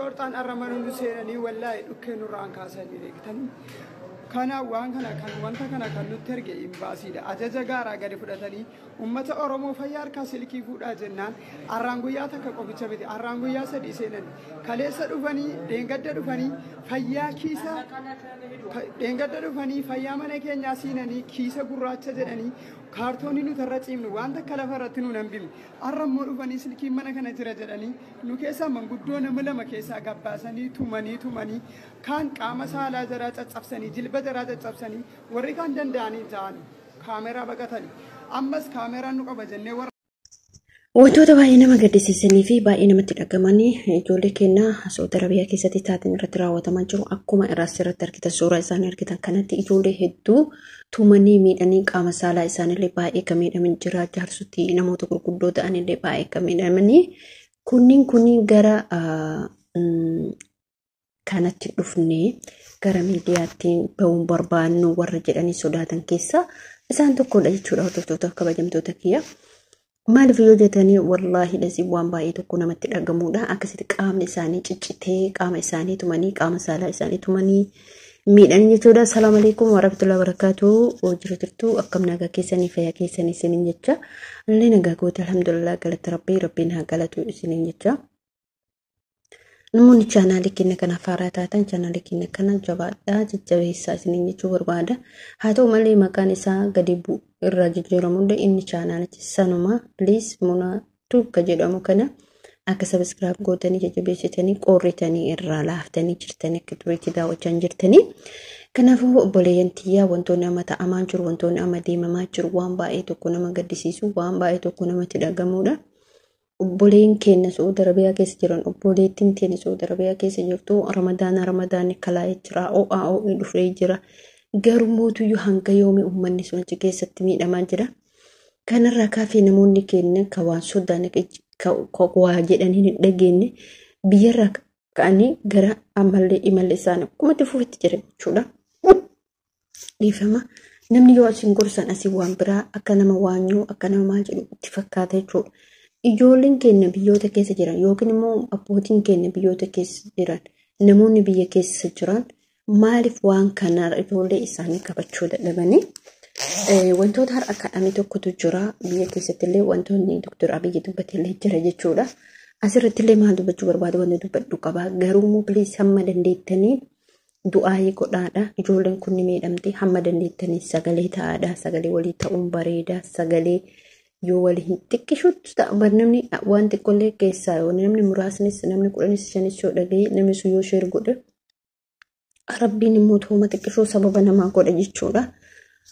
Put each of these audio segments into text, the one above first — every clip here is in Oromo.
shortaan arramanuu seenanii wallaahi dhukkee nurraan kaasanii beektanii. Kana waan wanta kana kan nutti erge imbaasiidha. Ajaja gaaraa gadi fudhatanii uummata Oromoo fayyaa harkaa silkii fuudhaa jennaan arraan guyyaa takka qoficha miti arraan guyyaa sadii seenan kaleessa dhufanii dheengadda dhufanii fayyaa kiisa dheengadda dhufanii fayyaa mana keenyaa siinanii kiisa gurraacha jedhanii kaartoonii nuti irra ciimnu wanta akka lafa irratti nu nambifne arrammoo dhufanii silkiin mana kana jira jedhanii nu keessaa manguddoo nama lama keessaa gabbaasanii tumanii kaan qaama saalaa jaraa caccabsanii jilba jaraa caccabsanii warri kaan danda'anii ta'an kaameraa baqatanii ammas kaameraan nu qaba jennee warra wantoota baay'ee nama gaddisiisanii fi baay'ee namatti dhaggamanii ijoollee keenya Saudi Arabiyaa keessatti taateen irratti raawwatamaa jiru akkuma irratti argitan suuraa isaanii argitan kanatti ijoollee hedduu tumanii miidhanii qaama saalaa isaaniillee baay'ee kan miidhaman jira jaarsotii namoota gurguddoo ta'anillee baay'ee kan miidhamanii kunniin gara kanatti dhufnee gara miidiyaatti ba'uun barbaannu warra jedhanii sodaatan keessa isaan tokkodha jechuudha hordoftoota kabajamtoota kiyya. Maaliif yoo jetanii wallaahi dhasii waan baay'ee tokko namatti dhagamuudha akkasitti qaamni isaanii ciccitee qaama isaanii tumanii qaama saalaa isaanii tumanii miidhanii jechuudha. Assalaamu alaykum warahmatullahi wabarakatuh jirtu akkam nagaa keessanii fayyaa keessanii isiniin jecha illee nagaa goota alhamdulillah galata rabbiin haa galatu isiniin jecha. Namoonni chaanaalii keenya kana faaraa taatan chaanaalii keenya kana jabaadhaa jajjabeessaa isiniin jechuu barbaada. Haa ta'u malee maqaan isaa gadi bu'u irraa jijjiiramuudha inni chaanaalichi sanuma please munaatu ka jedhamu kana akka subscribe gootanii jajjabeessitanii qorritanii irraa laaftanii jirtanii akka tureetti daawwachaa jirtanii. Kanaafuu obboleeyyan tiyyaa wantoonni amma ta'amaa jiru wantoonni amma deemamaa jiru waan baay'ee tokko nama gaddisiisu waan baay'ee tokko namatti dhagamuudha. Obboleen keenya Saudi Arabiyaa keessa jiran obboleettiin teenya Saudi Arabiyaa keessa jirtu Ramadaan kalaa'ee jira OAO dhufee jira garuu mootuyyuu hanga yoomii uummanni sun achi keessatti miidhamaa jira. Kanarraa kaafee namoonni keenya ka waan sodaan waa jedhanii hin dhageenye biyyarraa ka'anii gara ammallee imallee isaan akkuma itti fufetti jira jechuudha. Dhiifama namni yoo asiin gorsan asii waan biraa akka nama waanyuu akka nama maal jedhu itti fakkaata jechuudha. Ijoolleen keenya biyyoota keessa jiran yookiin immoo abbootiin keenya biyyoota keessa jiran namoonni biyya keessa jiran maaliif waan kana ijoollee isaanii qabachuu dadhabanii wantoota har'a kadhame tokkotu jira biyya keessatti illee wantoonni Dr. Abiyyi dubbatillee jira jechuudha. Asirratti illee maal dubbachuu barbaadu wanti dubbadhu qaba garuu immoo please hamma dandeettanii du'aayii godhaadha ijoolleen kun ni miidhamti hamma dandeettanii sagalee ta'aadha sagalee walii ta'uun bareeda sagalee yoo waliin xiqqishuutti ta'a namni waan xiqqollee keessaa yoo namni muraasnis namni 15 yoo dhagee namni sun yoo sheer godhe rabbiin immoo tooma xiqqishuu sababa namaa godha jechuudha.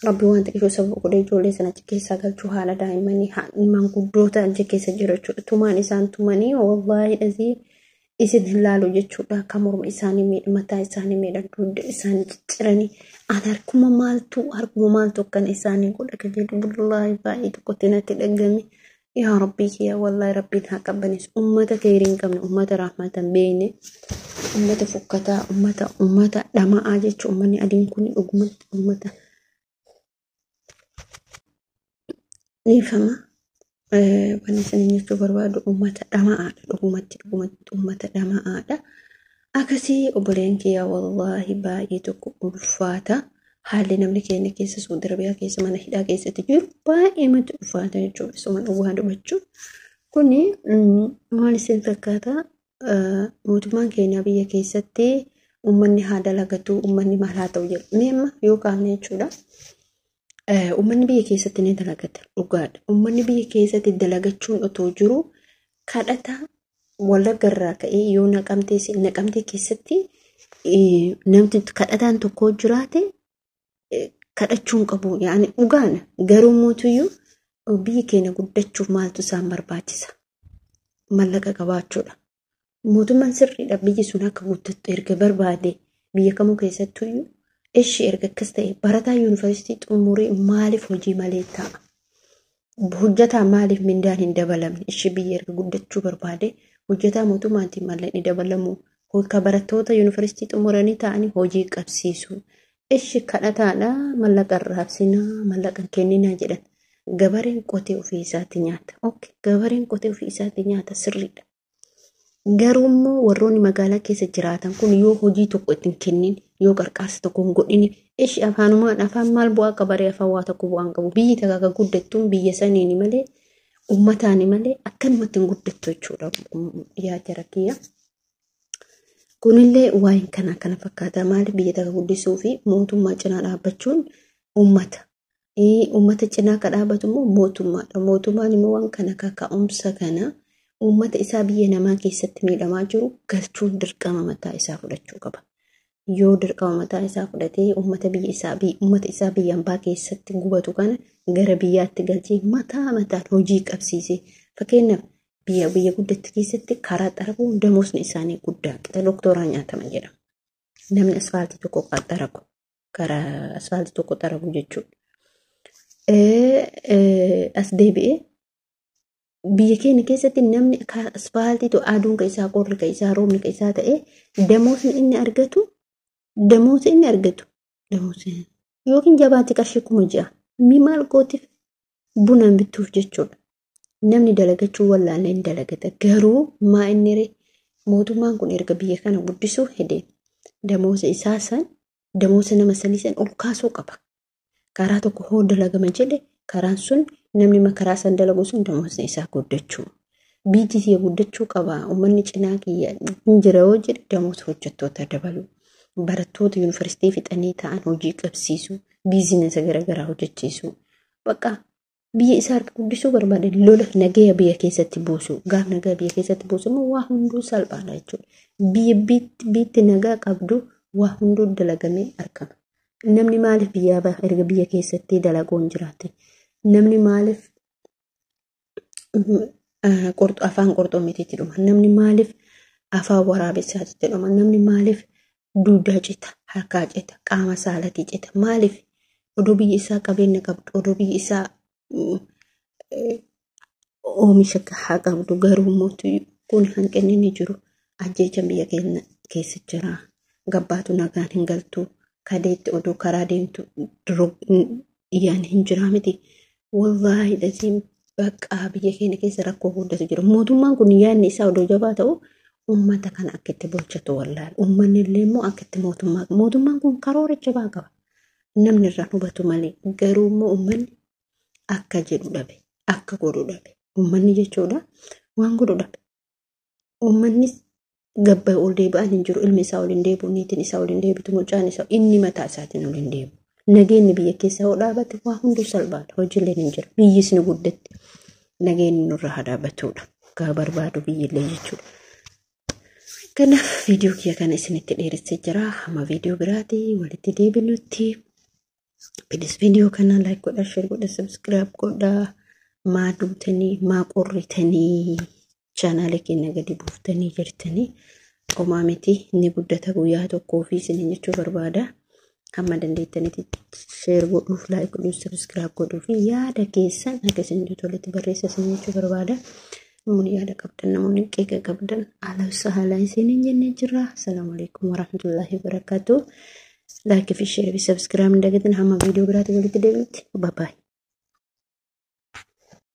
Rabbi waan xiqqishuu sababa godhe ijoollee sana achi keessaa galchuu haala daa'immanii manguddoota achi keessa jira jechuudha. Tumaan isaan tumanii wallaahi dhasii isin hin laalu jechuudha. Akka morma isaanii miidha mataa isaanii miidha dugda isaanii cicciranii harkuma maaltu kan isaanii godha ka jedhu wallaahi baay'ee tokkotti natti dhagame. Yaa Rabbii kiyya wallaahi rabbiin haa qabbanis ummata keeriin qabne ummata rahmatan beekne ummata fukkataa ummata dhama'aa jechuudha. Ummanni adiin kun dhugumatti ummata dhiifama. Wanni isin jechuu barbaadu ummata dhama'aadha dhugumatti ummata dhama'aadha. Akkasii obboleen kiyyaa wallaahi baay'ee tokko ulfaata. Haalli namni keenya keessa Saudi Arabiyaa keessa mana hidhaa keessatti jiru baay'ee matti ulfaata jechuudha. Suma dhugaa dubbachuu kuni maal isin fakkaata mootummaan keenya biyya keessatti ummanni haa dalagatu ummanni maal haa ta'u jedhu meemma yoo kaafne jechuudha. Ummanni biyya keessatti ni dalagata dhugaadha. Ummanni biyya keessatti dalagachuun otoo jiru kadhata Wallaggarraa ka'ee yoo naqamtee keessatti namti kadhataan tokko jiraate kadhachuun qabu yaani dhugaana garuu mootuyyuu biyyi keenya guddachuuf maaltu isaan barbaachisa mallaqa qabaachuudha. Mootummaan sirriidha biyyi sun akka guddattu erga barbaade biyya kamuu keessattuyyuu eshi erga akkas ta'e barataa yuunivarsiitii xumuree maaliif hojii malee ta'a? Hojjataa maaliif mindaan hin dabalamne? Eshi biyya erga guddachuu barbaade hojjataa mootummaatiin mallaqni dabalamu ka barattoota yuunivarsiitii xumuranii ta'anii hojii qabsiisu. Eshi kadhataadha mallaqa raabsinaa mallaqa kenninaa jedhan. Gabareen qotee ofii isaatti nyaata. Okay, gabareen qotee ofii isaatti nyaata sirriidha. Garuu warroonni magaalaa keessa jiraatan kun yoo hojii tokko ittiin kennin yoo qarqaarsa tokko hin godhin ishi afaanumaan afaan maal bu'aa qabaree afaan waa tokko bu'aan qabu. Biyyi takka guddattuun biyya saniini malee ummataani malee akkanumatti hin guddattu jechuudha yaa jara kiyya. Kunillee waa'een kana fakkaata maaliif biyya takka guddisuu fi mootummaa cinaa dhaabbachuun ummata. Ummata cinaa ka dhaabbatu immoo mootummaadha. Mootummaan immoo waan kana kaka'umsa kana ummata isaa biyya namaa keessatti miidhamaa jiru galchuun dirqama mataa isaa fudhachuu qaba. Yoo dirqama mataa isaa fudhatee ummata isaa biyya hambaa keessatti gubatu kana gara biyyaatti galchee mataan hojii qabsiisee fakkeenyaaf biyya guddatti keessatti karaa xarabuun damoosni isaanii guddaa qixa doktooraa nyaataman jedhama. Namni asfaaltii tokko xarabu karaa asfaaltii tokko xarabu jechuudha. As deebi'ee biyya keenya keessatti namni asfaaltii aduun ka isaa qorri ka isaa roobni ka isaa ta'ee damoosni inni argatu yookiin jabaatti qarshii 6,000 maal gootiif buna bituuf jechuudha. Namni dalagachuu wallaalee hin dalagata garuu maa inni mootummaan kun erga biyya kana guddisuu hedee damoosa isaa san damoosa nama sanii san ol kaasuu qaba. Karaa tokko hoo dalagama jedhe karaan sun namni makaraa san dalagu sun damoosni isaa guddachuu. Biyyi guddachuu qaba. Uummanni cinaa kiyya hin jira yoo jedhe damoosa hojjettoota dabalu. Barattoota yuunivarsiitii fixanii ta'an hojii qabsiisu. Biizinasa garaagaraa hojjechiisu. Bakka biyya isaa harka guddisuu barbaade lola nagaya biyya keessatti buusu. Gaaf nagaa biyya keessatti buusu immoo waa hunduu salphaadha jechuudha. Biyyi nagaa qabdu waa hunduu dalagamee argama. Namni maaliif erga biyya keessatti dalagoon jiraate? Namni maaliif afaan qorxoomeetiitti dhuma? Namni maaliif afaan waraabessaatti dhuma? Namni maaliif duudaa cita, harkaa cita, qaama saalatii cita? Maaliif odoo biyyi isaa qabeenya qabdu, odoo biyyi isaa oomisha haa qabdu garuu mootii kun hanqinni ni jiru. Ajjeecha biyya keenya keessa jira. Gabbaatu nagaan hin galtu. Kadeetti odoo karaa deemtu iyyaan hin jiraa miti. Wallaahi dhasiin bakka biyya keenya keessa rakkoo guddatu jira. Mootummaan kun yaadni isaa odoo jabaa ta'u uummata kana akka itti bulchatu wallaahi. Uummanni illee immoo akka itti mootummaan kun karoora jabaa qaba. Namni irraa hubatu malee garuu immoo uummanni akka jedhu dhabe akka godhu dhabe. Uummanni jechuudha waan godhu dhabe. Uummannis gabba ol deebi'an hin jiru. Ilmi isaa ol hin deebi'u, niitiin isaa ol hin deebitu, mucaan isaa inni mataa isaatiin ol hin deebi'u. Nageenyi biyya keessa hoo dhaabate waa hunduu salphaadha. Hojiileen hin jiru. Biyyis ni guddatti. Nageenyi nurraa haa dhaabatudha. Gaa barbaadu biyyillee jechuudha. Kanaaf viidiyoo kiyya kana isinitti dheeressee jira. Hamma viidiyoo biraati walitti deebinutti. Please viidiyoo kana like godhaa, share godhaa, subscribe godhaa. Maa duutanii, maa qorritanii chaanaalee keenya gadi buuftanii jirtanii qomaa miti inni guddata guyyaa tokkoo fi isin jechuu barbaada. Hamma dandeettanitti share godhuuf, like godhuuf, subscribe godhuuf yaada keessan akka isin walitti barreessa isin jechuu barbaada. Namoonni yaada qabdan, namoonni qeeqa qabdan alawsa haala isin jennee jirra. Assalaamu alaikum warahmatullahi wabarakatuh. Like fi share fi subscribe dagatin hamma viidiyoo biraatti walitti deebinutti. Bye bye.